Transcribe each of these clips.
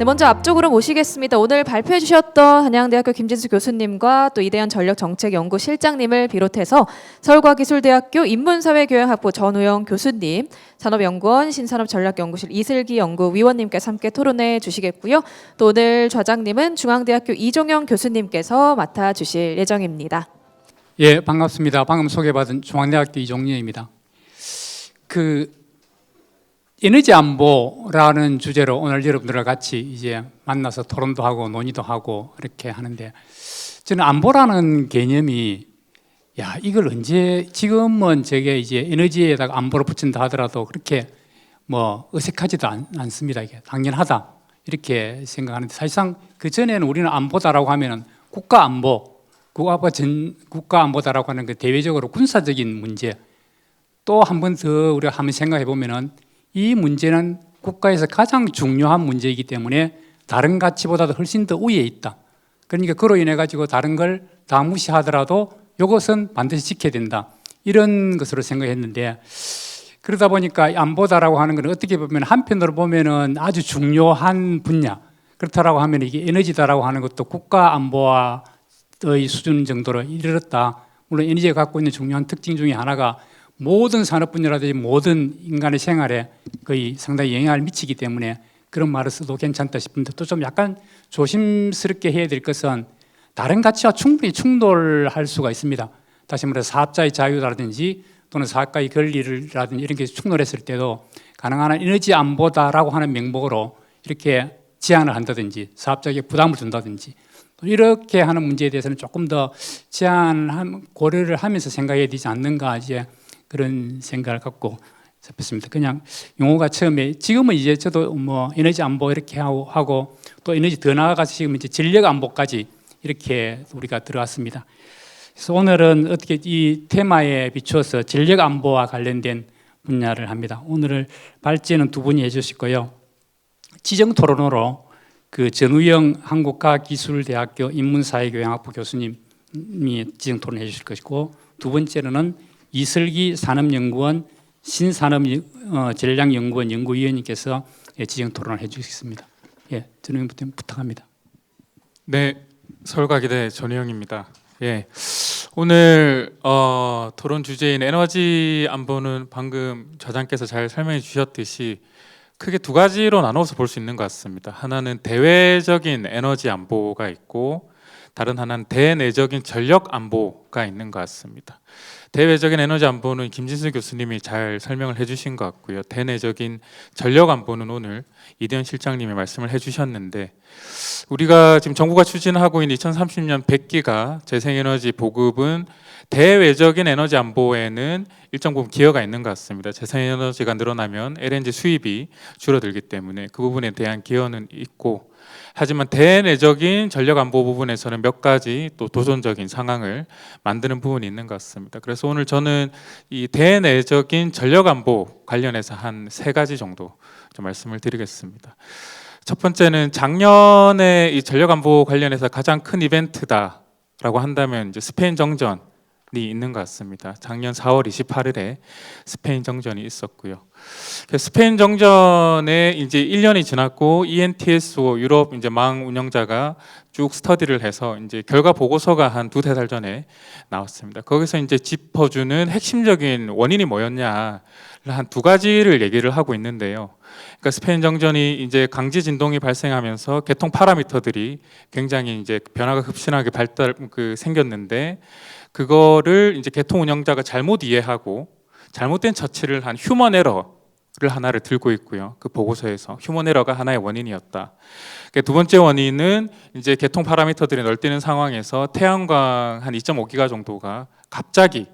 먼저 앞쪽으로 모시겠습니다. 오늘 발표해 주셨던 한양대학교 김진수 교수님과 또 이대현 전력정책연구실장님을 비롯해서 서울과기술대학교 인문사회교양학부 전우영 교수님, 산업연구원 신산업전략연구실 이슬기 연구위원님께서 함께 토론해 주시겠고요. 또 오늘 좌장님은 중앙대학교 이종영 교수님께서 맡아주실 예정입니다. 예, 반갑습니다. 방금 소개받은 중앙대학교 이종영입니다. 에너지 안보라는 주제로 오늘 여러분들과 같이 이제 만나서 토론도 하고 논의도 하고 이렇게 하는데, 저는 안보라는 개념이 이걸 언제, 지금은 저게 이제 에너지에다가 안보를 붙인다 하더라도 그렇게 뭐 어색하지도 않습니다. 이게 당연하다 이렇게 생각하는데, 사실상 그 전에는 우리는 안보다라고 하면은 국가 안보다라고 하는 그 대외적으로 군사적인 문제, 또 한 번 더 우리가 한번 생각해 보면은 이 문제는 국가에서 가장 중요한 문제이기 때문에 다른 가치보다도 훨씬 더 위에 있다. 그러니까 그로 인해 가지고 다른 걸 다 무시하더라도 이것은 반드시 지켜야 된다, 이런 것으로 생각했는데, 그러다 보니까 안보다라고 하는 것은 어떻게 보면 한편으로 보면은 아주 중요한 분야, 그렇다라고 하면 이게 에너지다라고 하는 것도 국가 안보의 수준 정도로 이르렀다. 물론 에너지가 갖고 있는 중요한 특징 중에 하나가 모든 산업 분야라든지 모든 인간의 생활에 거의 상당히 영향을 미치기 때문에 그런 말을 써도 괜찮다 싶은데, 또 좀 약간 조심스럽게 해야 될 것은 다른 가치와 충분히 충돌할 수가 있습니다. 다시 말해서 사업자의 자유라든지 또는 사업가의 권리라든지 이런 게 충돌했을 때도 가능한 한 에너지 안보다라고 하는 명목으로 이렇게 제한을 한다든지 사업자에게 부담을 준다든지 이렇게 하는 문제에 대해서는 조금 더 고려를 하면서 생각해야 되지 않는가, 이제 그런 생각을 갖고 잡혔습니다. 그냥 용어가 처음에, 지금은 이제 저도 뭐 에너지 안보 이렇게 하고 또 에너지 더 나아가서 지금 이제 전력 안보까지 이렇게 우리가 들어왔습니다. 그래서 오늘은 어떻게 이 테마에 비추어서 전력 안보와 관련된 분야를 합니다. 오늘 발제는 두 분이 해주실 거요. 지정 토론으로 그 전우영 한국과학기술대학교 인문사회교양학부 교수님이 지정 토론해 주실 것이고, 두 번째로는 이슬기 산업연구원 신산업전략연구원 연구위원님께서 지정 토론을 해주시겠습니다. 예, 전우영부터 부탁합니다. 네, 서울과기대 전우영입니다. 예, 오늘 토론 주제인 에너지 안보는 방금 좌장께서 잘 설명해 주셨듯이 크게 두 가지로 나눠서 볼 수 있는 것 같습니다. 하나는 대외적인 에너지 안보가 있고, 다른 하나는 대내적인 전력 안보가 있는 것 같습니다. 대외적인 에너지 안보는 김진수 교수님이 잘 설명을 해주신 것 같고요. 대내적인 전력 안보는 오늘 이대현 실장님이 말씀을 해주셨는데, 우리가 지금 정부가 추진하고 있는 2030년 100기가 재생에너지 보급은 대외적인 에너지 안보에는 일정 부분 기여가 있는 것 같습니다. 재생에너지가 늘어나면 LNG 수입이 줄어들기 때문에 그 부분에 대한 기여는 있고, 하지만 대내적인 전력 안보 부분에서는 몇 가지 또 도전적인 상황을 만드는 부분이 있는 것 같습니다. 그래서 오늘 저는 이 대내적인 전력 안보 관련해서 한 세 가지 정도 좀 말씀을 드리겠습니다. 첫 번째는 작년에 이 전력 안보 관련해서 가장 큰 이벤트다라고 한다면 이제 스페인 정전이 있는 것 같습니다. 작년 4월 28일에 스페인 정전이 있었고요. 스페인 정전에 이제 1년이 지났고 ENTSO 유럽 이제 망 운영자가 쭉 스터디를 해서 이제 결과 보고서가 한 두세 달 전에 나왔습니다. 거기서 이제 짚어주는 핵심적인 원인이 뭐였냐 한 두 가지를 얘기를 하고 있는데요. 그러니까 스페인 정전이 이제 강지 진동이 발생하면서 개통 파라미터들이 굉장히 이제 변화가 급신하게 생겼는데, 그거를 이제 개통 운영자가 잘못 이해하고 잘못된 처치를 한 휴먼 에러를 하나를 들고 있고요. 그 보고서에서 휴먼 에러가 하나의 원인이었다. 두 번째 원인은 이제 개통 파라미터들이 널뛰는 상황에서 태양광 한 2.5기가 정도가 갑자기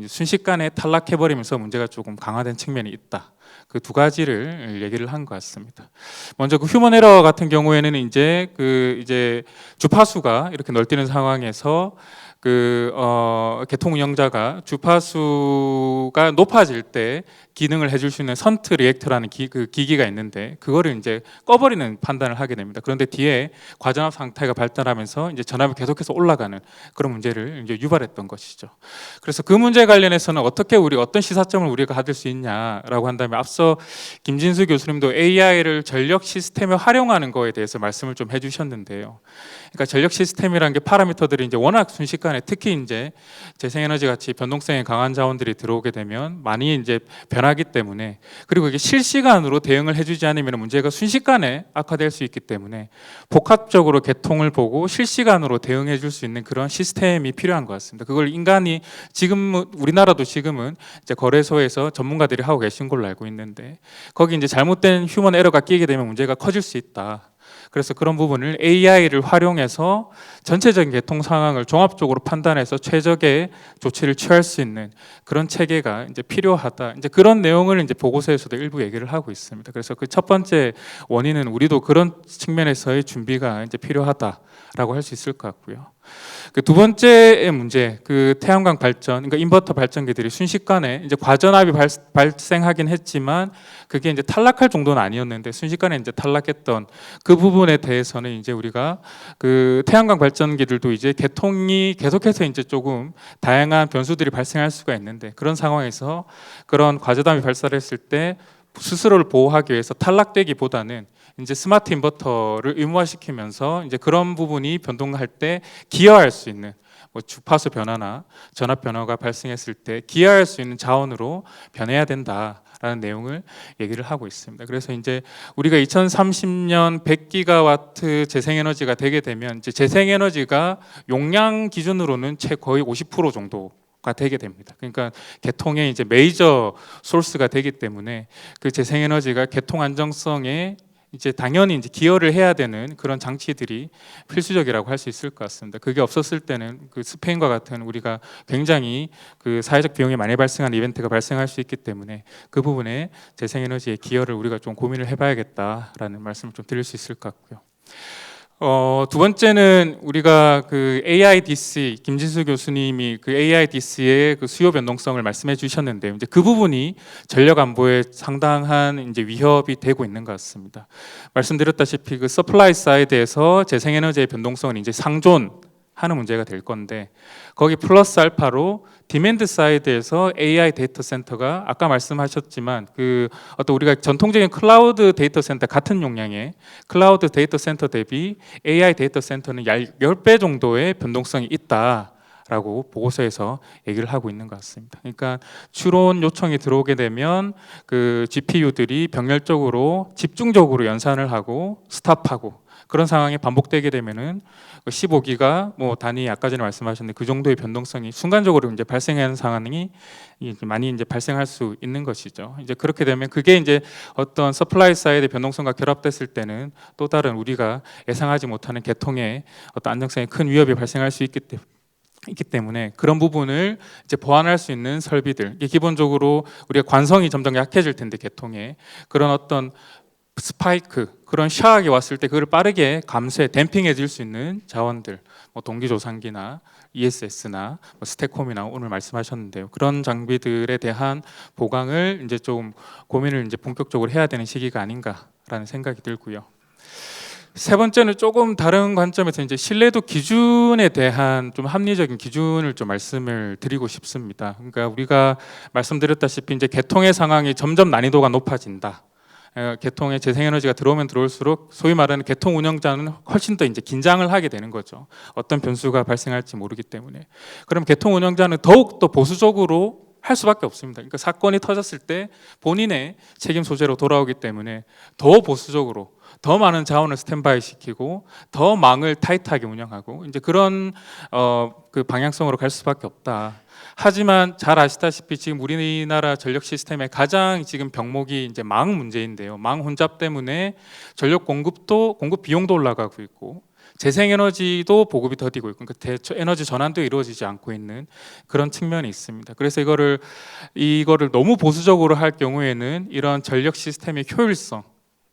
순식간에 탈락해버리면서 문제가 조금 강화된 측면이 있다. 그 두 가지를 얘기를 한 것 같습니다. 먼저 그 휴먼 에러 같은 경우에는 이제 주파수가 이렇게 널뛰는 상황에서 개통 운영자가 주파수가 높아질 때 기능을 해줄 수 있는 선트 리액터라는 기기가 있는데 그거를 이제 꺼버리는 판단을 하게 됩니다. 그런데 뒤에 과전압 상태가 발달하면서 이제 전압이 계속해서 올라가는 그런 문제를 이제 유발했던 것이죠. 그래서 그 문제 관련해서는 어떻게 어떤 시사점을 우리가 가질 수 있냐라고 한다면 앞서 김진수 교수님도 AI를 전력 시스템에 활용하는 거에 대해서 말씀을 좀 해주셨는데요. 그러니까 전력 시스템이라는 게 파라미터들이 이제 워낙 순식간에 특히 이제 재생에너지 같이 변동성이 강한 자원들이 들어오게 되면 많이 이제 변하기 때문에 그리고 이게 실시간으로 대응을 해주지 않으면 문제가 순식간에 악화될 수 있기 때문에 복합적으로 개통을 보고 실시간으로 대응해 줄 수 있는 그런 시스템이 필요한 것 같습니다. 그걸 인간이 지금 우리나라도 지금은 이제 거래소에서 전문가들이 하고 계신 걸로 알고 있는데 거기 이제 잘못된 휴먼 에러가 끼게 되면 문제가 커질 수 있다. 그래서 그런 부분을 AI를 활용해서 전체적인 개통 상황을 종합적으로 판단해서 최적의 조치를 취할 수 있는 그런 체계가 이제 필요하다. 이제 그런 내용을 이제 보고서에서도 일부 얘기를 하고 있습니다. 그래서 그 첫 번째 원인은 우리도 그런 측면에서의 준비가 이제 필요하다라고 할 수 있을 것 같고요. 그 두 번째의 문제, 그 태양광 발전, 그러니까 인버터 발전기들이 순식간에 이제 과전압이 발생하긴 했지만 그게 이제 탈락할 정도는 아니었는데 순식간에 이제 탈락했던 그 부분에 대해서는 이제 우리가 그 태양광 발전기들도 이제 개통이 계속해서 이제 조금 다양한 변수들이 발생할 수가 있는데 그런 상황에서 그런 과전압이 발생했을 때 스스로를 보호하기 위해서 탈락되기보다는 이제 스마트 인버터를 의무화시키면서 이제 그런 부분이 변동할 때 기여할 수 있는 뭐 주파수 변화나 전압 변화가 발생했을 때 기여할 수 있는 자원으로 변해야 된다라는 내용을 얘기를 하고 있습니다. 그래서 이제 우리가 2030년 100기가와트 재생에너지가 되게 되면 이제 재생에너지가 용량 기준으로는 거의 50% 정도 가 되게 됩니다. 그러니까 개통의 이제 메이저 소스가 되기 때문에 그 재생에너지가 개통 안정성에 이제 당연히 이제 기여를 해야 되는 그런 장치들이 필수적이라고 할 수 있을 것 같습니다. 그게 없었을 때는 그 스페인과 같은 우리가 굉장히 그 사회적 비용이 많이 발생하는 이벤트가 발생할 수 있기 때문에 그 부분에 재생에너지의 기여를 우리가 좀 고민을 해봐야겠다라는 말씀을 좀 드릴 수 있을 것 같고요. 두 번째는 우리가 그 AIDC 김진수 교수님이 그 AIDC의 그 수요 변동성을 말씀해 주셨는데 이제 그 부분이 전력 안보에 상당한 이제 위협이 되고 있는 것 같습니다. 말씀드렸다시피 그 서플라이 사이드에서 재생에너지의 변동성은 이제 상존하는 문제가 될 건데 거기 플러스 알파로 디맨드 사이드에서 AI 데이터 센터가 아까 말씀하셨지만 그 어떤 우리가 전통적인 클라우드 데이터 센터 같은 용량의 클라우드 데이터 센터 대비 AI 데이터 센터는 10배 정도의 변동성이 있다라고 보고서에서 얘기를 하고 있는 것 같습니다. 그러니까 추론 요청이 들어오게 되면 그 GPU들이 병렬적으로 집중적으로 연산을 하고 스탑하고 그런 상황이 반복되게 되면은 15기가 뭐 단위 아까 전에 말씀하셨는데 그 정도의 변동성이 순간적으로 이제 발생하는 상황이 많이 이제 발생할 수 있는 것이죠. 이제 그렇게 되면 그게 이제 어떤 서플라이 사이드의 변동성과 결합됐을 때는 또 다른 우리가 예상하지 못하는 개통의 어떤 안정성에 큰 위협이 발생할 수 있기 때문에 그런 부분을 이제 보완할 수 있는 설비들, 이게 기본적으로 우리가 관성이 점점 약해질 텐데 개통에 그런 어떤 스파이크 그런 샤악이 왔을 때 그걸 빠르게 감쇄, 댐핑해 줄 수 있는 자원들, 뭐 동기조산기나 ESS나 뭐 스태콤이나 오늘 말씀하셨는데요. 그런 장비들에 대한 보강을 이제 좀 고민을 이제 본격적으로 해야 되는 시기가 아닌가라는 생각이 들고요. 세 번째는 조금 다른 관점에서 이제 신뢰도 기준에 대한 좀 합리적인 기준을 좀 말씀을 드리고 싶습니다. 그러니까 우리가 말씀드렸다시피 이제 개통의 상황이 점점 난이도가 높아진다. 개통에 재생에너지가 들어오면 들어올수록 소위 말하는 개통 운영자는 훨씬 더 이제 긴장을 하게 되는 거죠. 어떤 변수가 발생할지 모르기 때문에. 그럼 개통 운영자는 더욱 더 보수적으로 할 수밖에 없습니다. 그러니까 사건이 터졌을 때 본인의 책임 소재로 돌아오기 때문에 더 보수적으로 더 많은 자원을 스탠바이 시키고 더 망을 타이트하게 운영하고 이제 그런 그 방향성으로 갈 수밖에 없다. 하지만 잘 아시다시피 지금 우리나라 전력 시스템의 가장 지금 병목이 이제 망 문제인데요. 망 혼잡 때문에 전력 공급 비용도 올라가고 있고 재생에너지도 보급이 더디고 있고 그러니까 에너지 전환도 이루어지지 않고 있는 그런 측면이 있습니다. 그래서 이거를 너무 보수적으로 할 경우에는 이런 전력 시스템의 효율성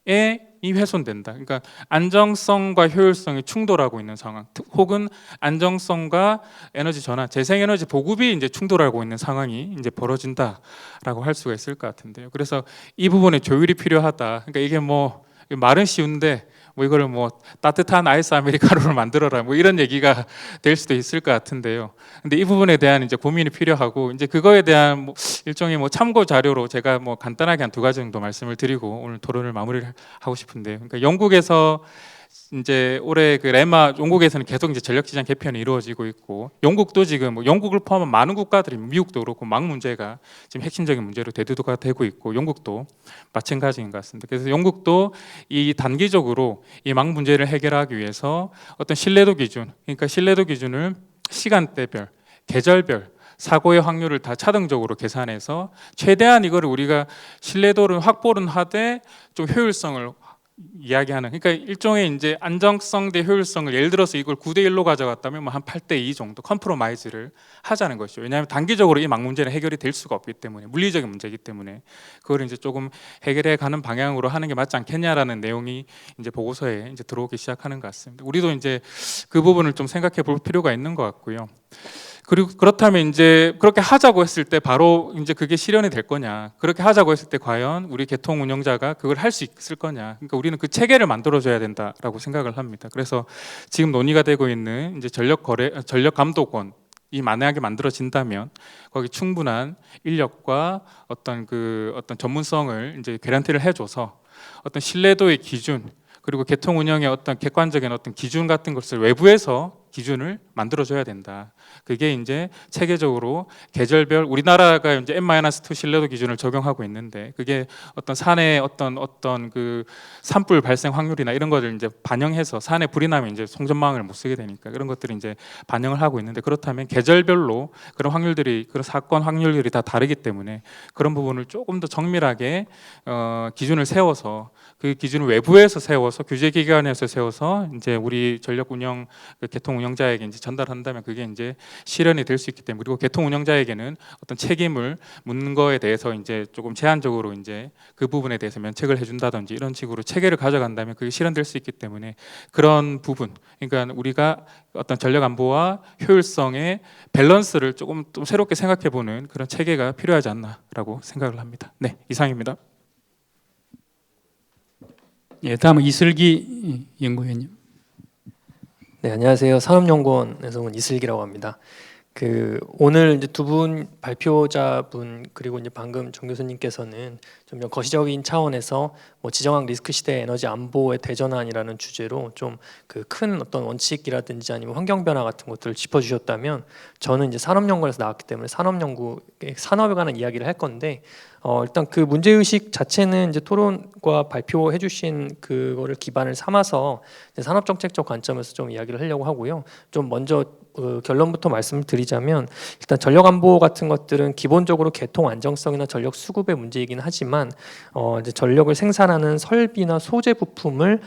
이 훼손된다. 그러니까 안정성과 효율성이 충돌하고 있는 상황, 혹은 안정성과 에너지 전환, 재생에너지 보급이 이제 충돌하고 있는 상황이 이제 벌어진다라고 할 수가 있을 것 같은데요. 그래서 이 부분에 조율이 필요하다. 그러니까 이게 뭐 말은 쉬운데 뭐 이거를 뭐 따뜻한 아이스 아메리카노를 만들어라 뭐 이런 얘기가 될 수도 있을 것 같은데요. 근데 이 부분에 대한 이제 고민이 필요하고 이제 그거에 대한 뭐 일종의 뭐 참고 자료로 제가 뭐 간단하게 한 2가지 정도 말씀을 드리고 오늘 토론을 마무리를 하고 싶은데요. 그러니까 영국에서 이제 올해 그 레마 영국에서는 계속 이제 전력 시장 개편이 이루어지고 있고 영국도 지금 뭐 영국을 포함한 많은 국가들이 미국도 그렇고 망 문제가 지금 핵심적인 문제로 대두가 되고 있고 영국도 마찬가지인 것 같습니다. 그래서 영국도 이 단기적으로 이 망 문제를 해결하기 위해서 어떤 신뢰도 기준, 그러니까 신뢰도 기준을 시간대별, 계절별 사고의 확률을 다 차등적으로 계산해서 최대한 이거를 우리가 신뢰도를 확보는 하되 좀 효율성을 이야기하는, 그러니까 일종의 이제 안정성 대 효율성을 예를 들어서 이걸 9대1로 가져갔다면 뭐 한 8대2 정도 컴프로마이즈를 하자는 것이죠. 왜냐하면 단기적으로 이 망 문제는 해결이 될 수가 없기 때문에, 물리적인 문제이기 때문에 그걸 이제 조금 해결해 가는 방향으로 하는 게 맞지 않겠냐라는 내용이 이제 보고서에 이제 들어오기 시작하는 것 같습니다. 우리도 이제 그 부분을 좀 생각해 볼 필요가 있는 것 같고요. 그리고 그렇다면 이제 그렇게 하자고 했을 때 바로 이제 그게 실현이 될 거냐, 그렇게 하자고 했을 때 과연 우리 개통 운영자가 그걸 할 수 있을 거냐, 그러니까 우리는 그 체계를 만들어줘야 된다라고 생각을 합니다. 그래서 지금 논의가 되고 있는 이제 전력 감독원 이 만약에 만들어진다면 거기 충분한 인력과 어떤 전문성을 이제 개런티를 해줘서 어떤 신뢰도의 기준, 그리고 개통 운영의 어떤 객관적인 어떤 기준 같은 것을 외부에서 기준을 만들어줘야 된다. 그게 이제 체계적으로 계절별, 우리나라가 이제 N-2 신뢰도 기준을 적용하고 있는데 그게 어떤 산의 어떤 그 산불 발생 확률이나 이런 것을 이제 반영해서 산에 불이 나면 이제 송전망을 못 쓰게 되니까 그런 것들이 이제 반영을 하고 있는데, 그렇다면 계절별로 그런 확률들이, 그런 사건 확률들이 다 다르기 때문에 그런 부분을 조금 더 정밀하게 기준을 세워서 그 기준을 외부에서 세워서 규제 기관에서 세워서 이제 우리 전력 운영 개통 운영자에게 이제 전달한다면 그게 이제 실현이 될 수 있기 때문에, 그리고 개통 운영자에게는 어떤 책임을 묻는 거에 대해서 이제 조금 제한적으로 이제 그 부분에 대해서 면책을 해준다든지 이런 식으로 체계를 가져간다면 그게 실현될 수 있기 때문에 그런 부분, 그러니까 우리가 어떤 전력 안보와 효율성의 밸런스를 조금 좀 새롭게 생각해보는 그런 체계가 필요하지 않나라고 생각을 합니다. 네, 이상입니다. 예, 다음은 이슬기 연구위원님. 네, 안녕하세요. 산업연구원에서 온 이슬기라고 합니다. 오늘 이제 2분 발표자분 그리고 이제 방금 정 교수님께서는 좀 거시적인 차원에서 뭐 지정학 리스크 시대 에너지 안보의 대전환이라는 주제로 좀 그 큰 어떤 원칙이라든지 아니면 환경 변화 같은 것들을 짚어주셨다면, 저는 이제 산업연구원에서 나왔기 때문에 산업에 관한 이야기를 할 건데, 일단 그 문제의식 자체는 이제 토론과 발표해 주신 그거를 기반을 삼아서 산업정책적 관점에서 좀 이야기를 하려고 하고요. 좀 먼저 결론부터 말씀을 드리자면, 일단 전력 안보 같은 것들은 기본적으로 개통 안정성이나 전력 수급의 문제이긴 하지만 이제 전력을 생산하는 설비나 소재 부품을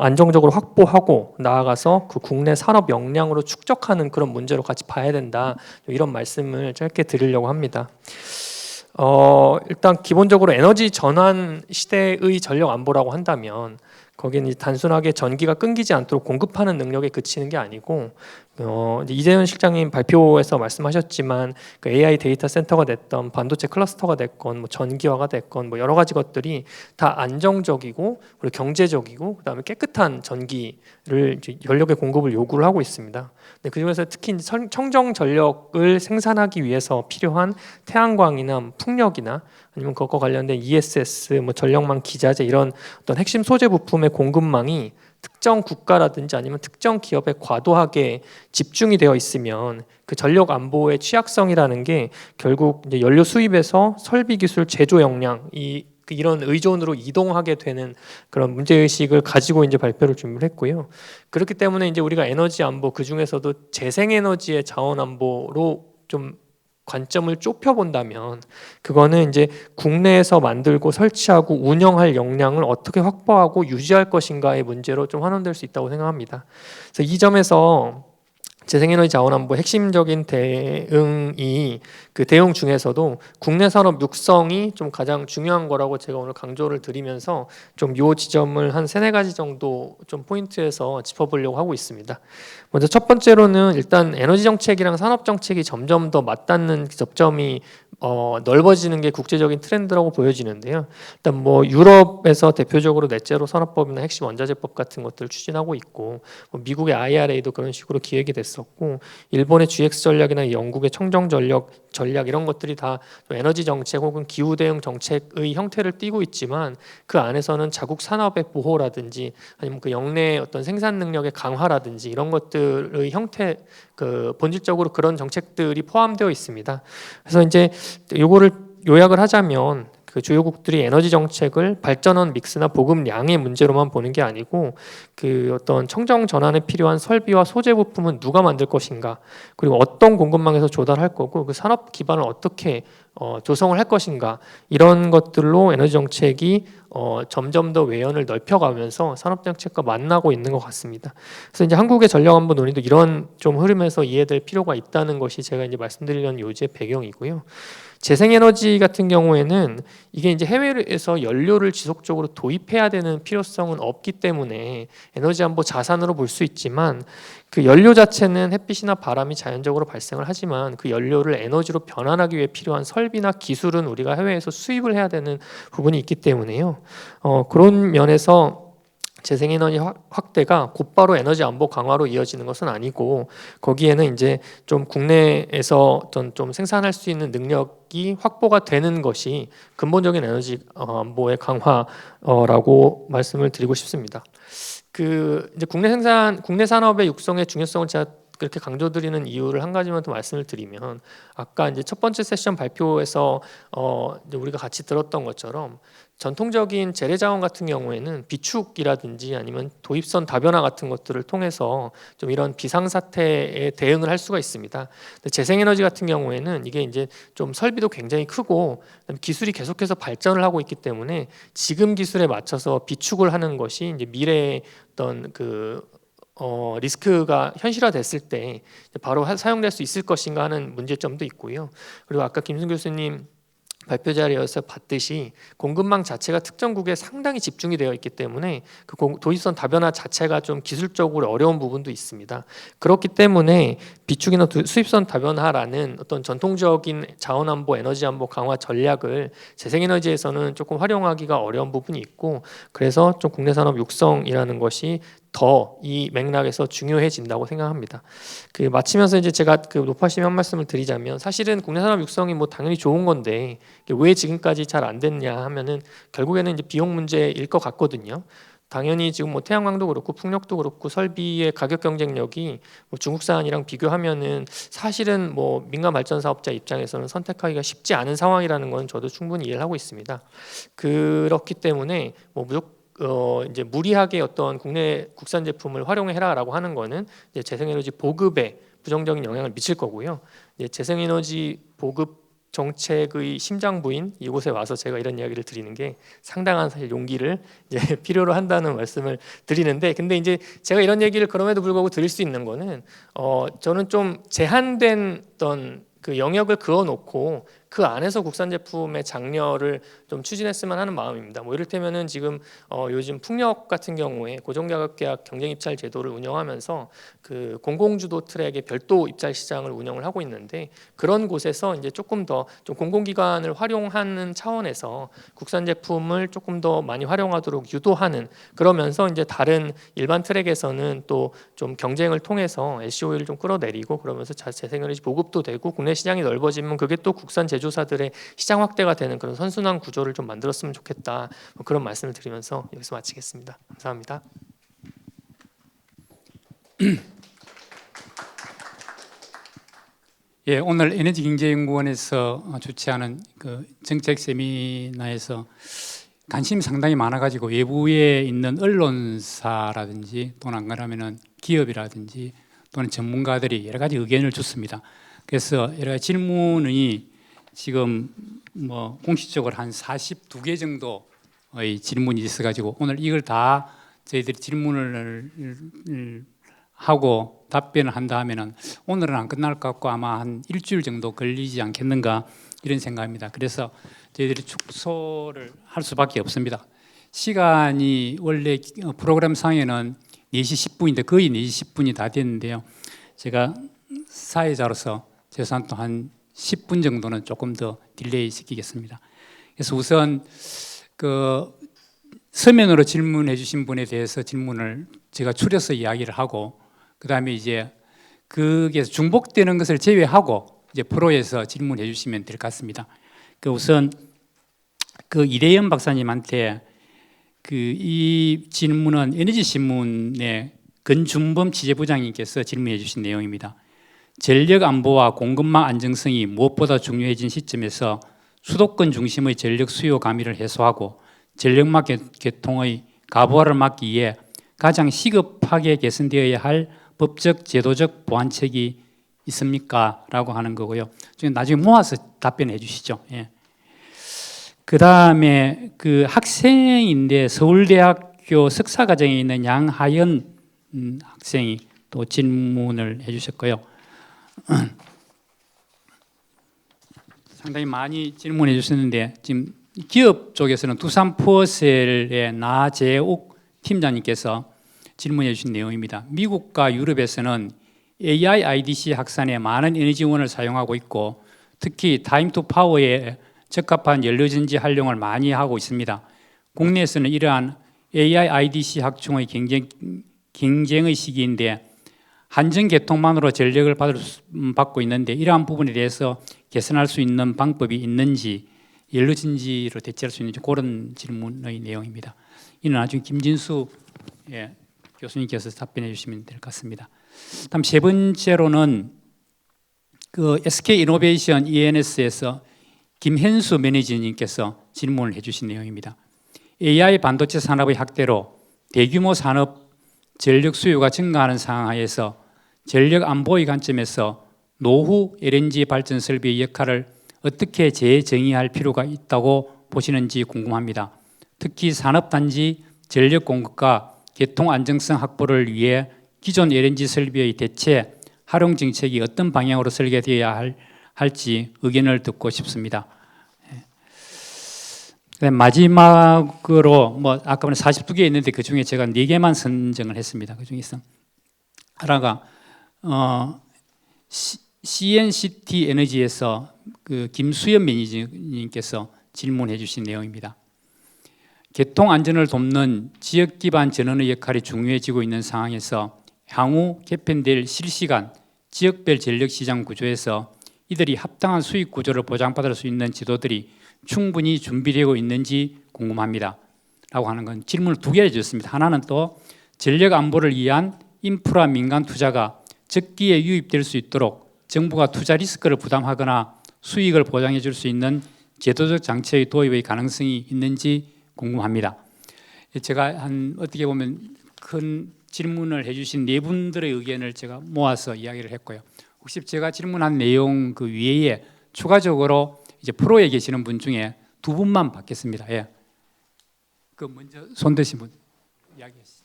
안정적으로 확보하고 나아가서 그 국내 산업 역량으로 축적하는 그런 문제로 같이 봐야 된다, 이런 말씀을 짧게 드리려고 합니다. 일단 기본적으로 에너지 전환 시대의 전력 안보라고 한다면 거기는 단순하게 전기가 끊기지 않도록 공급하는 능력에 그치는 게 아니고, 이재현 실장님 발표에서 말씀하셨지만 그 AI 데이터 센터가 됐던 반도체 클러스터가 됐건 뭐 전기화가 됐건 뭐 여러 가지 것들이 다 안정적이고 그리고 경제적이고 그다음에 깨끗한 전기를 이제 전력의 공급을 요구를 하고 있습니다. 네, 그중에서 특히 청정 전력을 생산하기 위해서 필요한 태양광이나 풍력이나 아니면 그것과 관련된 ESS, 뭐 전력망 기자재 이런 어떤 핵심 소재 부품의 공급망이 특정 국가라든지 아니면 특정 기업에 과도하게 집중이 되어 있으면 그 전력 안보의 취약성이라는 게 결국 이제 연료 수입에서 설비 기술 제조 역량 이런 의존으로 이동하게 되는 그런 문제의식을 가지고 이제 발표를 준비를 했고요. 그렇기 때문에 이제 우리가 에너지 안보, 그 중에서도 재생에너지의 자원 안보로 좀 관점을 좁혀본다면 그거는 이제 국내에서 만들고 설치하고 운영할 역량을 어떻게 확보하고 유지할 것인가의 문제로 좀 환원될 수 있다고 생각합니다. 그래서 이 점에서 재생에너지 자원안보 핵심적인 대응이 그 대응 중에서도 국내 산업 육성이 좀 가장 중요한 거라고 제가 오늘 강조를 드리면서 좀 요 지점을 한 세네 가지 정도 좀 포인트에서 짚어보려고 하고 있습니다. 먼저 첫 번째로는 일단 에너지 정책이랑 산업 정책이 점점 더 맞닿는 접점이 넓어지는 게 국제적인 트렌드라고 보여지는데요. 일단 뭐 유럽에서 대표적으로 넷제로 산업법이나 핵심 원자재법 같은 것들을 추진하고 있고, 뭐 미국의 IRA도 그런 식으로 기획이 됐었고, 일본의 GX 전략이나 영국의 청정 전략 이런 것들이 다 에너지 정책 혹은 기후 대응 정책의 형태를 띠고 있지만, 그 안에서는 자국 산업의 보호라든지 아니면 그 영내 어떤 생산 능력의 강화라든지 이런 것들의 형태, 그 본질적으로 그런 정책들이 포함되어 있습니다. 그래서 이제 요거를 요약을 하자면 그 주요국들이 에너지 정책을 발전원 믹스나 보급량의 문제로만 보는 게 아니고, 그 어떤 청정 전환에 필요한 설비와 소재 부품은 누가 만들 것인가, 그리고 어떤 공급망에서 조달할 거고, 그 산업 기반을 어떻게 조성을 할 것인가, 이런 것들로 에너지 정책이 점점 더 외연을 넓혀가면서 산업 정책과 만나고 있는 것 같습니다. 그래서 이제 한국의 전략안보 논의도 이런 좀 흐름에서 이해될 필요가 있다는 것이 제가 이제 말씀드리려는 요지의 배경이고요. 재생에너지 같은 경우에는 이게 이제 해외에서 연료를 지속적으로 도입해야 되는 필요성은 없기 때문에 에너지 안보 자산으로 볼 수 있지만, 그 연료 자체는 햇빛이나 바람이 자연적으로 발생을 하지만 그 연료를 에너지로 변환하기 위해 필요한 설비나 기술은 우리가 해외에서 수입을 해야 되는 부분이 있기 때문에요. 그런 면에서 재생에너지 확대가 곧바로 에너지 안보 강화로 이어지는 것은 아니고, 거기에는 이제 좀 국내에서 어떤 좀 생산할 수 있는 능력이 확보가 되는 것이 근본적인 에너지 안보의 강화라고 말씀을 드리고 싶습니다. 그 이제 국내 산업의 육성의 중요성을 제가 그렇게 강조드리는 이유를 한 가지만 더 말씀을 드리면, 아까 이제 첫 번째 세션 발표에서 이제 우리가 같이 들었던 것처럼 전통적인 재래자원 같은 경우에는 비축이라든지 아니면 도입선 다변화 같은 것들을 통해서 좀 이런 비상사태에 대응을 할 수가 있습니다. 근데 재생에너지 같은 경우에는 이게 이제 좀 설비도 굉장히 크고 기술이 계속해서 발전을 하고 있기 때문에 지금 기술에 맞춰서 비축을 하는 것이 이제 미래의 어떤 그 리스크가 현실화됐을 때 바로 사용될 수 있을 것인가 하는 문제점도 있고요. 그리고 아까 김승 교수님 발표 자리에서 봤듯이 공급망 자체가 특정국에 상당히 집중이 되어 있기 때문에 그 도입선 다변화 자체가 좀 기술적으로 어려운 부분도 있습니다. 그렇기 때문에 비축이나 수입선 다변화라는 어떤 전통적인 자원안보, 에너지안보 강화 전략을 재생에너지에서는 조금 활용하기가 어려운 부분이 있고, 그래서 좀 국내 산업 육성이라는 것이 더 이 맥락에서 중요해진다고 생각합니다. 그 마치면서 이제 제가 그 높아심의 한 말씀을 드리자면, 사실은 국내 산업 육성이 뭐 당연히 좋은 건데 왜 지금까지 잘 안 됐냐 하면은 결국에는 이제 비용 문제일 것 같거든요. 당연히 지금 뭐 태양광도 그렇고 풍력도 그렇고 설비의 가격 경쟁력이 뭐 중국산이랑 비교하면은 사실은 뭐 민간 발전 사업자 입장에서는 선택하기가 쉽지 않은 상황이라는 건 저도 충분히 이해를 하고 있습니다. 그렇기 때문에 뭐 이제 무리하게 어떤 국내 국산 제품을 활용해라라고 하는 거는 이제 재생에너지 보급에 부정적인 영향을 미칠 거고요. 이제 재생에너지 보급 정책의 심장부인 이곳에 와서 제가 이런 이야기를 드리는 게 상당한 사실 용기를 이제 필요로 한다는 말씀을 드리는데, 근데 이제 제가 이런 얘기를 그럼에도 불구하고 드릴 수 있는 거는 저는 좀 제한된 어떤 그 영역을 그어놓고 그 안에서 국산 제품의 장려를 좀 추진했으면 하는 마음입니다. 뭐 이를테면은 지금 요즘 풍력 같은 경우에 고정가격계약 경쟁입찰 제도를 운영하면서 그 공공주도 트랙의 별도 입찰 시장을 운영을 하고 있는데, 그런 곳에서 이제 조금 더 좀 공공기관을 활용하는 차원에서 국산 제품을 조금 더 많이 활용하도록 유도하는, 그러면서 이제 다른 일반 트랙에서는 또 좀 경쟁을 통해서 LCOE를 좀 끌어내리고, 그러면서 재생에너지 보급도 되고 국내 시장이 넓어지면 그게 또 국산 제조사들의 시장 확대가 되는 그런 선순환 구조를 좀 만들었으면 좋겠다, 뭐 그런 말씀을 드리면서 여기서 마치겠습니다. 감사합니다. 예, 오늘 에너지경제연구원에서 주최하는 그 정책 세미나에서 관심이 상당히 많아가지고 외부에 있는 언론사라든지 또는 안 그러면은 기업이라든지 또는 전문가들이 여러 가지 의견을 줬습니다. 그래서 여러 가지 질문이 지금 뭐 공식적으로 한 42개 정도의 질문이 있어가지고 오늘 이걸 다 저희들이 질문을 하고 답변을 한다 하면은 오늘은 안 끝날 것 같고 아마 한 일주일 정도 걸리지 않겠는가 이런 생각입니다. 그래서 저희들이 축소를 할 수밖에 없습니다. 시간이 원래 프로그램 상에는 4시 10분인데 거의 4시 10분이 다 됐는데요. 제가 사회자로서 최소한 또 한 10분 정도는 조금 더 딜레이 시키겠습니다. 그래서 우선 그 서면으로 질문해 주신 분에 대해서 질문을 제가 추려서 이야기를 하고 그다음에 이제 그게 중복되는 것을 제외하고 이제 프로에서 질문해 주시면 될 것 같습니다. 그 우선 그 이대현 박사님한테 그 이 질문은 에너지신문의 건준범 취재부장님께서 질문해 주신 내용입니다. 전력 안보와 공급망 안정성이 무엇보다 중요해진 시점에서 수도권 중심의 전력 수요 감위를 해소하고 전력망 개통의 가부화를 막기 위해 가장 시급하게 개선되어야 할 법적 제도적 보완책이 있습니까? 라고 하는 거고요. 나중에 모아서 답변해 주시죠. 예. 그 다음에 그 학생인데 서울대학교 석사과정에 있는 양하연 학생이 또 질문을 해주셨고요. 상당히 많이 질문해 주셨는데 지금 기업 쪽에서는 두산포셀의 나재욱 팀장님께서 질문해 주신 내용입니다. 미국과 유럽에서는 AIIDC 확산에 많은 에너지원을 사용하고 있고 특히 타임 투 파워에 적합한 연료전지 활용을 많이 하고 있습니다. 국내에서는 이러한 AIIDC 확충의 경쟁의 시기인데 한전 개통만으로 전력을 받고 있는데 이러한 부분에 대해서 개선할 수 있는 방법이 있는지 연료전지로 대체할 수 있는지 그런 질문의 내용입니다. 이는 나중에 김진수 교수님께서 답변해 주시면 될 것 같습니다. 다음 세 번째로는 그 SK이노베이션 ENS에서 김현수 매니저님께서 질문을 해주신 내용입니다. AI 반도체 산업의 확대로 대규모 산업 전력 수요가 증가하는 상황에서 전력 안보의 관점에서 노후 LNG 발전 설비의 역할을 어떻게 재정의할 필요가 있다고 보시는지 궁금합니다. 특히 산업단지 전력 공급과 개통 안정성 확보를 위해 기존 LNG 설비의 대체 활용 정책이 어떤 방향으로 설계되어야 할지 의견을 듣고 싶습니다. 마지막으로 아까 42개 있는데 그 중에 제가 4개만 선정을 했습니다. 그 중에서 하나가 CNCT 에너지에서 그 김수연 매니저님께서 질문해 주신 내용입니다. 개통 안전을 돕는 지역 기반 전원의 역할이 중요해지고 있는 상황에서 향후 개편될 실시간 지역별 전력 시장 구조에서 이들이 합당한 수익 구조를 보장받을 수 있는 지도들이 충분히 준비되고 있는지 궁금합니다. 라고 하는 건 질문을 2개 해주셨습니다. 하나는 또 전력 안보를 위한 인프라 민간 투자가 적기에 유입될 수 있도록 정부가 투자 리스크를 부담하거나 수익을 보장해 줄 수 있는 제도적 장치의 도입의 가능성이 있는지 궁금합니다. 제가 어떻게 보면 큰 질문을 해주신 4분들의 의견을 제가 모아서 이야기를 했고요. 혹시 제가 질문한 내용 그 위에 추가적으로 이제 프로에 계시는 분 중에 2분만 받겠습니다. 예. 그 먼저 손 드신 분 이야기하시죠.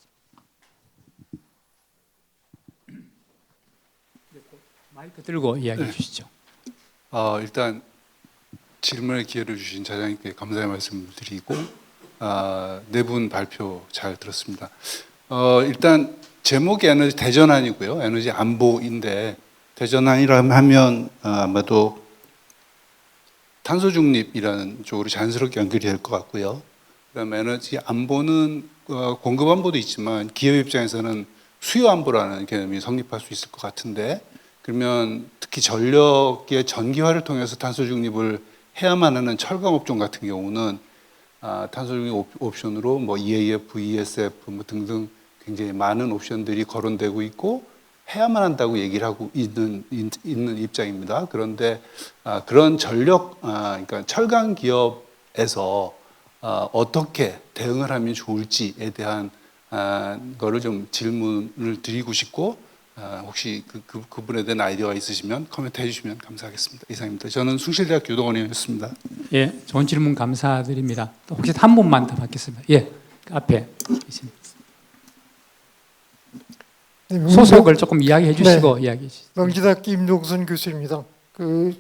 마이크 들고 이야기해 주시죠. 일단 질문의 기회를 주신 차장님께 감사의 말씀을 드리고 4분 발표 잘 들었습니다. 일단 제목이 에너지 대전환이고요. 에너지 안보인데 대전환이라 하면 아마도 탄소 중립이라는 쪽으로 자연스럽게 연결이 될 것 같고요. 그다음에 에너지 안보는 공급 안보도 있지만 기업 입장에서는 수요 안보라는 개념이 성립할 수 있을 것 같은데 그러면 특히 전력의 전기화를 통해서 탄소 중립을 해야만 하는 철강 업종 같은 경우는 탄소 중립 옵션으로 EAF, ESF 등등 굉장히 많은 옵션들이 거론되고 있고 해야만 한다고 얘기를 하고 있는 입장입니다. 그런데 그런 전력, 그러니까 철강 기업에서 어떻게 대응을 하면 좋을지에 대한 거를 좀 질문을 드리고 싶고 혹시 그 부분에 대한 아이디어가 있으시면 코멘트 해주시면 감사하겠습니다. 이상입니다. 저는 숭실대학 교도원이었습니다. 예, 좋은 질문 감사드립니다. 또 혹시 한 분만 더 받겠습니다. 예, 그 앞에 계십니다. 네, 소속을 조금 이야기해 주시고 이야기해 주시죠. 명지대학교 임종순 교수입니다. 그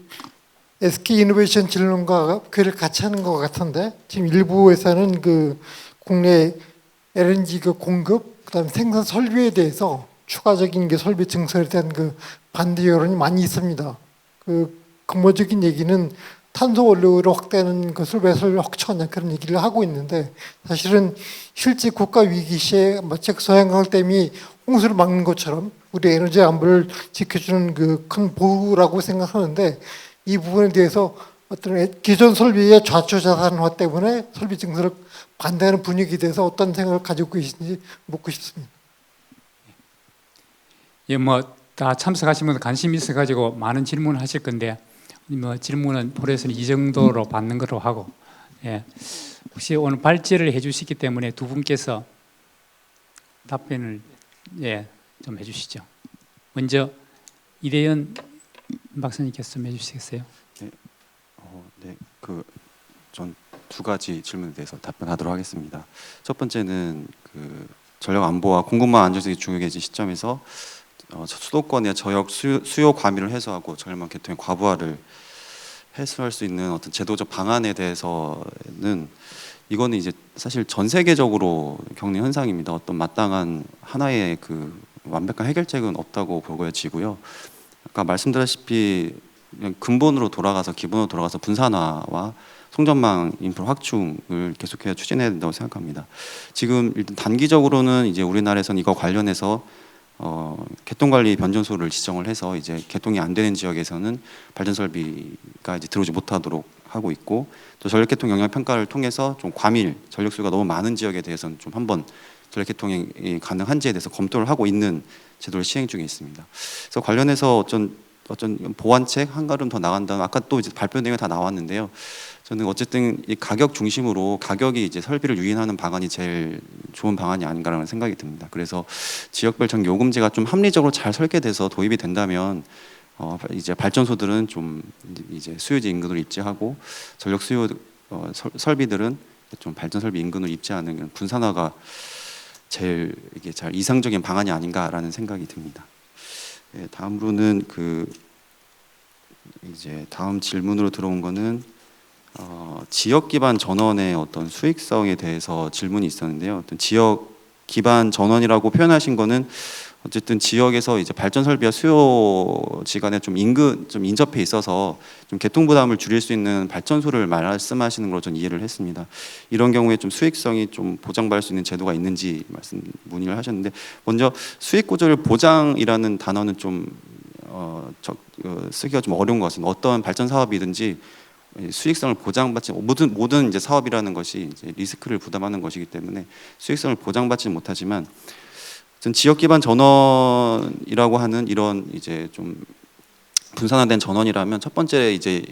SK 이노베이션 진흥과 교회를 같이 하는 것 같은데 지금 일부에서는 그 국내 LNG 그 공급 그다음에 생산 설비에 대해서 추가적인 게 설비 증설에 대한 그 반대 여론이 많이 있습니다. 그 근본적인 얘기는 탄소 원료로 확대하는 것을 왜 확충하냐 그런 얘기를 하고 있는데 사실은 실제 국가 위기 시에 마치 서해강댐이 홍수를 막는 것처럼 우리 에너지 안보를 지켜주는 그 큰 보루라고 생각하는데 이 부분에 대해서 어떤 기존 설비의 좌초자산화 때문에 설비 증설을 반대하는 분위기에 대해서 어떤 생각을 가지고 계신지 묻고 싶습니다. 예, 뭐 다 참석하신 분들 관심 있어 가지고 많은 질문을 하실 건데 뭐 질문은 폴에서는 이 정도로 받는 걸로 하고, 예, 혹시 오늘 발제를 해주시기 때문에 두 분께서 답변을 좀 해주시죠. 먼저 이대현 박사님께서 좀 해주시겠어요? 네, 전 두 가지 질문에 대해서 답변하도록 하겠습니다. 첫 번째는 그 전력 안보와 공급망 안정성이 중요해진 시점에서 수도권의 저역 수요 과밀을 해소하고 전력망 개통의 과부하를 해소할 수 있는 어떤 제도적 방안에 대해서는 이거는 이제 사실 전 세계적으로 겪는 현상입니다. 어떤 마땅한 하나의 그 완벽한 해결책은 없다고 보여지고요. 아까 말씀드렸다시피 그냥 근본으로 돌아가서 기본으로 돌아가서 분산화와 송전망 인프라 확충을 계속해서 추진해야 된다고 생각합니다. 지금 일단 단기적으로는 이제 우리나라에서는 이거 관련해서 개통관리 변전소를 지정을 해서 이제 개통이 안 되는 지역에서는 발전 설비가 이제 들어오지 못하도록 하고 있고, 또 전력 개통 영향 평가를 통해서 좀 과밀 전력 수요가 너무 많은 지역에 대해서는 좀 한번 전력 개통이 가능한지에 대해서 검토를 하고 있는 제도를 시행 중에 있습니다. 그래서 관련해서 어떤 보완책 한 걸음 더 나간다는, 아까 또 이제 발표 내용이 다 나왔는데요. 저는 어쨌든 이 가격 중심으로 가격이 이제 설비를 유인하는 방안이 제일 좋은 방안이 아닌가라는 생각이 듭니다. 그래서 지역별 전기 요금제가 좀 합리적으로 잘 설계돼서 도입이 된다면 이제 발전소들은 좀 이제 수요지 인근으로 입지하고 전력 수요 설비들은 좀 발전 설비 인근으로 입지하는 분산화가 제일 이게 잘 이상적인 방안이 아닌가라는 생각이 듭니다. 네, 다음으로는 이제 다음 질문으로 들어온 거는 지역 기반 전원의 어떤 수익성에 대해서 질문이 있었는데요. 어떤 지역 기반 전원이라고 표현하신 거는 어쨌든 지역에서 이제 발전 설비와 수요지 간에 좀 인접해 있어서 좀 개통 부담을 줄일 수 있는 발전소를 말씀하시는 걸로 전 이해를 했습니다. 이런 경우에 좀 수익성이 좀 보장받을 수 있는 제도가 있는지 문의를 하셨는데, 먼저 수익 구조를 보장이라는 단어는 좀 쓰기가 좀 어려운 것 같습니다. 어떤 발전 사업이든지 수익성을 보장받지, 모든 이제 사업이라는 것이 이제 리스크를 부담하는 것이기 때문에 수익성을 보장받지 못하지만, 지역 기반 전원이라고 하는 이런 이제 좀 분산화된 전원이라면 첫 번째 이제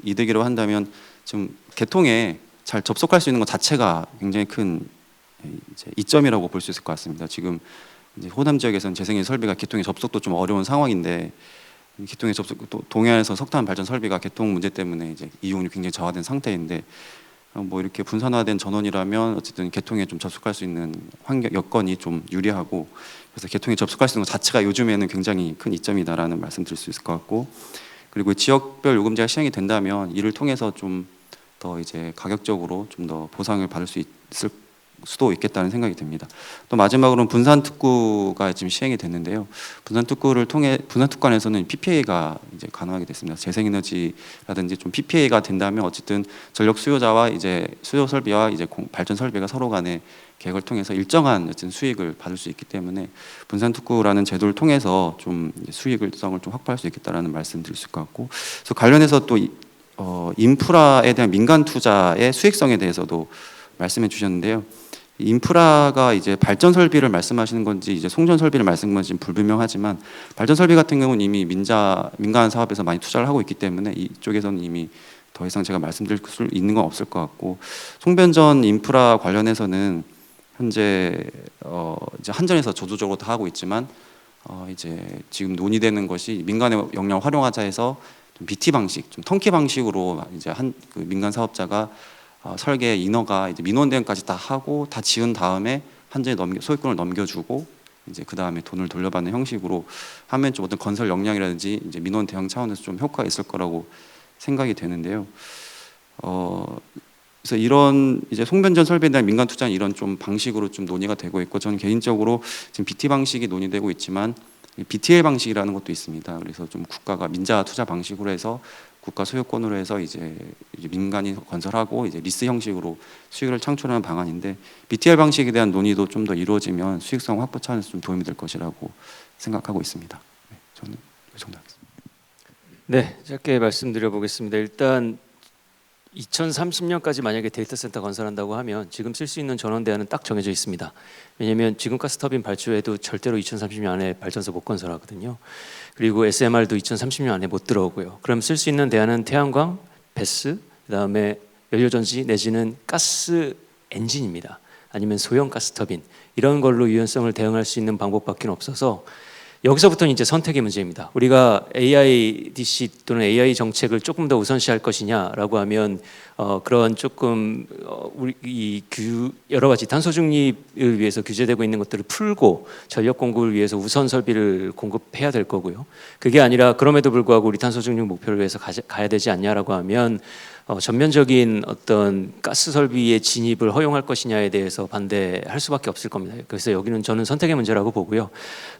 이득이라고 한다면 좀 개통에 잘 접속할 수 있는 것 자체가 굉장히 큰 이제 이점이라고 볼 수 있을 것 같습니다. 지금 이제 호남 지역에서는 재생에너지 설비가 개통에 접속도 좀 어려운 상황인데, 개통에 접속, 또 동해안에서 석탄 발전 설비가 개통 문제 때문에 이제 이용률이 굉장히 저하된 상태인데, 뭐 이렇게 분산화된 전원이라면 어쨌든 개통에 좀 접속할 수 있는 환경 여건이 좀 유리하고, 그래서 개통에 접속할 수 있는 것 자체가 요즘에는 굉장히 큰 이점이다라는 말씀드릴 수 있을 것 같고, 그리고 지역별 요금제가 시행이 된다면 이를 통해서 좀 더 이제 가격적으로 좀 더 보상을 받을 수 있을 수도 있겠다는 생각이 듭니다. 또 마지막으로는 분산 특구가 지금 시행이 됐는데요. 분산 특구안에서는 PPA가 이제 가능하게 됐습니다. 재생에너지라든지 좀 PPA가 된다면 어쨌든 전력 수요자와 이제 수요 설비와 이제 발전 설비가 서로 간의 계획을 통해서 일정한 어쨌든 수익을 받을 수 있기 때문에 분산 특구라는 제도를 통해서 좀 수익성을 좀 확보할 수 있겠다라는 말씀드릴 수 있을 것 같고, 그래서 관련해서 또 인프라에 대한 민간 투자의 수익성에 대해서도 말씀해 주셨는데요. 인프라가 이제 발전 설비를 말씀하시는 건지 이제 송전 설비를 말씀하시는 건지 불분명하지만, 발전 설비 같은 경우는 이미 민간 사업에서 많이 투자를 하고 있기 때문에 이쪽에서는 이미 더 이상 제가 말씀드릴 수 있는 건 없을 것 같고, 송변전 인프라 관련해서는 현재 이제 한전에서 저조적으로 다 하고 있지만 이제 지금 논의되는 것이 민간의 역량을 활용하자 해서 좀 BT 방식, 좀 턴키 방식으로 이제 그 민간 사업자가 설계 인허가 이제 민원 대응까지 다 하고 다 지은 다음에 한전에 소유권을 넘겨주고 이제 그 다음에 돈을 돌려받는 형식으로 하면 좀 어떤 건설 역량이라든지 이제 민원 대응 차원에서 좀 효과가 있을 거라고 생각이 되는데요. 그래서 이런 이제 송변전 설비에 대한 민간 투자는 이런 좀 방식으로 좀 논의가 되고 있고, 저는 개인적으로 지금 BT 방식이 논의되고 있지만 BTL 방식이라는 것도 있습니다. 그래서 좀 국가가 민자 투자 방식으로 해서 국가 소유권으로 해서 이제 민간이 건설하고 이제 리스 형식으로 수익을 창출하는 방안인데, BTL 방식에 대한 논의도 좀 더 이루어지면 수익성 확보 차원에서 좀 도움이 될 것이라고 생각하고 있습니다. 네, 저는 이 정도 하겠습니다. 네, 짧게 말씀드려 보겠습니다. 일단 2030년까지 만약에 데이터 센터 건설한다고 하면 지금 쓸 수 있는 전원 대안은 딱 정해져 있습니다. 왜냐하면 지금 가스터빈 발주해도 절대로 2030년 안에 발전소 못 건설하거든요. 그리고 SMR도 2030년 안에 못 들어오고요. 그럼 쓸 수 있는 대안은 태양광, 배스, 그다음에 연료전지 내지는 가스 엔진입니다. 아니면 소형 가스터빈, 이런 걸로 유연성을 대응할 수 있는 방법밖에 없어서 여기서부터는 이제 선택의 문제입니다. 우리가 AIDC 또는 AI 정책을 조금 더 우선시할 것이냐라고 하면 그런 조금 우리 여러 가지 탄소 중립을 위해서 규제되고 있는 것들을 풀고 전력 공급을 위해서 우선 설비를 공급해야 될 거고요. 그게 아니라 그럼에도 불구하고 우리 탄소 중립 목표를 위해서 가야 되지 않냐라고 하면 전면적인 어떤 가스 설비의 진입을 허용할 것이냐에 대해서 반대할 수밖에 없을 겁니다. 그래서 여기는 저는 선택의 문제라고 보고요.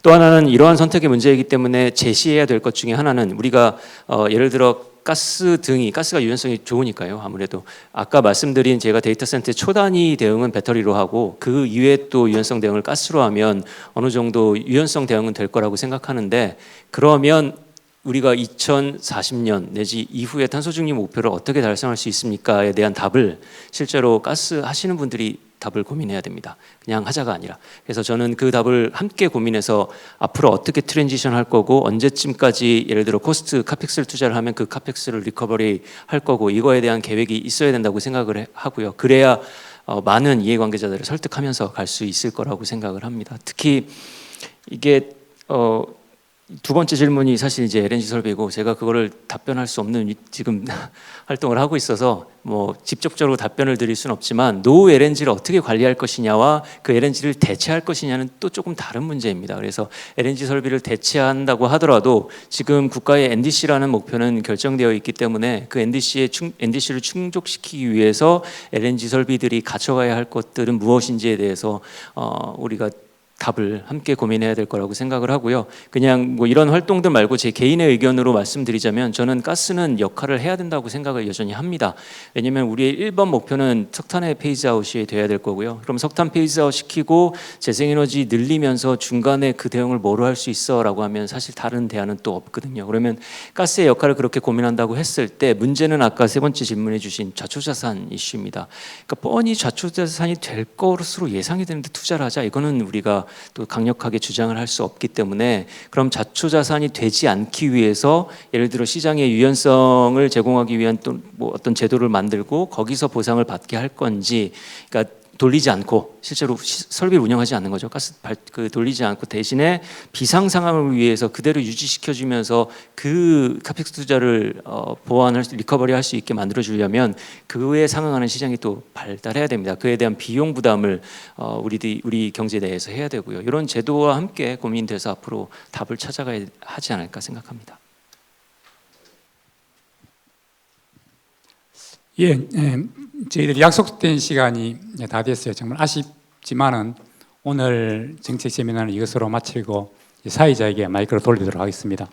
또 하나는 이러한 선택의 문제이기 때문에 제시해야 될 것 중에 하나는 우리가 예를 들어 가스가 유연성이 좋으니까요. 아무래도 아까 말씀드린 제가 데이터 센터의 초단위 대응은 배터리로 하고 그 이외에 또 유연성 대응을 가스로 하면 어느 정도 유연성 대응은 될 거라고 생각하는데, 그러면 우리가 2040년 내지 이후에 탄소 중립 목표를 어떻게 달성할 수 있습니까에 대한 답을 실제로 가스 하시는 분들이 답을 고민해야 됩니다. 그냥 하자가 아니라. 그래서 저는 그 답을 함께 고민해서 앞으로 어떻게 트랜지션 할 거고, 언제쯤까지 예를 들어 코스트 카펙스를 투자를 하면 그 카펙스를 리커버리 할 거고, 이거에 대한 계획이 있어야 된다고 생각을 하고요. 그래야 많은 이해관계자들을 설득하면서 갈 수 있을 거라고 생각을 합니다. 특히 이게 두 번째 질문이 사실 이제 LNG 설비고, 제가 그거를 답변할 수 없는 지금 활동을 하고 있어서 뭐 직접적으로 답변을 드릴 수는 없지만, 노후 LNG를 어떻게 관리할 것이냐와 그 LNG를 대체할 것이냐는 또 조금 다른 문제입니다. 그래서 LNG 설비를 대체한다고 하더라도 지금 국가의 NDC라는 목표는 결정되어 있기 때문에 그 NDC를 충족시키기 위해서 LNG 설비들이 갖춰가야 할 것들은 무엇인지에 대해서 우리가 답을 함께 고민해야 될 거라고 생각을 하고요. 그냥 뭐 이런 활동들 말고 제 개인의 의견으로 말씀드리자면, 저는 가스는 역할을 해야 된다고 생각을 여전히 합니다. 왜냐하면 우리의 1번 목표는 석탄의 페이즈아웃이 돼야 될 거고요. 그럼 석탄 페이즈아웃 시키고 재생에너지 늘리면서 중간에 그 대응을 뭐로 할 수 있어 라고 하면 사실 다른 대안은 또 없거든요. 그러면 가스의 역할을 그렇게 고민한다고 했을 때 문제는 아까 세 번째 질문해 주신 좌초자산 이슈입니다. 그러니까 뻔히 좌초자산이 될 것으로 예상이 되는데 투자를 하자, 이거는 우리가 또 강력하게 주장을 할 수 없기 때문에, 그럼 자초자산이 되지 않기 위해서 예를 들어 시장의 유연성을 제공하기 위한 또 뭐 어떤 제도를 만들고 거기서 보상을 받게 할 건지, 그러니까 돌리지 않고 실제로 설비를 운영하지 않는 거죠. 돌리지 않고 대신에 비상 상황을 위해서 그대로 유지시켜주면서 그 카펙스 투자를 리커버리 할 수 있게 만들어주려면 그에 상응하는 시장이 또 발달해야 됩니다. 그에 대한 비용 부담을 우리 경제 내에서 해야 되고요. 이런 제도와 함께 고민돼서 앞으로 답을 찾아가야 하지 않을까 생각합니다. 저희들이 약속된 시간이 다 됐어요. 정말 아쉽지만은 오늘 정책 세미나는 이것으로 마치고 사회자에게 마이크를 돌리도록 하겠습니다.